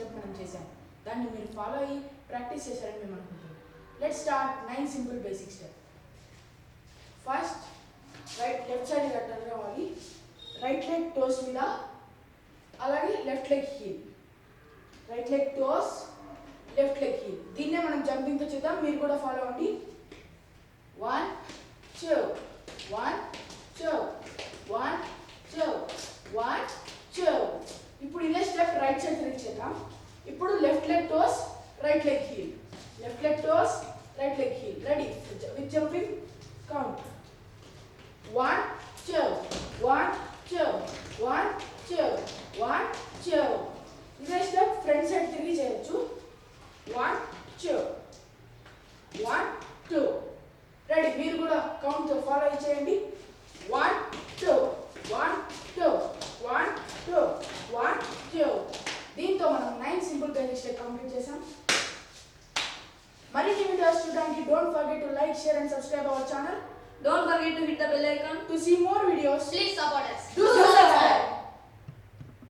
Step మనం చేసాం. దాన్ని మీరు ఫాలో అయ్యి ప్రాక్టీస్ చేశారని మేము అనుకుంటున్నాం. Let's start 9 simple basic step. First left side ఇలా టర్న్ అవ్వాలి. రైట్ లెగ్ టోస్ మీద, అలాగే left leg heel. Right leg toes, left leg heel. దీన్నే మనం జంపింగ్తో చేద్దాం, మీరు కూడా ఫాలో అవ్వండి. 1 2 1 2 1 2 1 2. ఇప్పుడు ఇదే స్టెప్ రైట్ సైడ్ తిరిగి చేద్దాం. ఇప్పుడు left leg toes, right leg heel. Left leg toes, right leg heel. Ready with jumping count. 1 2 1 2 1 2 1 2. ఇదే స్టెప్ ఫ్రంట్ సైడ్ తిరిగి చేయొచ్చు. 1 2 1 2. రెడీ, మీరు కూడా కౌంట్ ఫాలో చేయండి. 1 2 1 2 1 2 1 2. దీంతో మనం 9 సింపుల్ బేసిక్ స్టెప్ కంప్లీట్ చేసాం. మరిన్ని వీడియోస్ చూడడానికి don't forget to like, share and subscribe our channel. Don't forget to hit the bell icon To see more videos, please support us. do subscribe.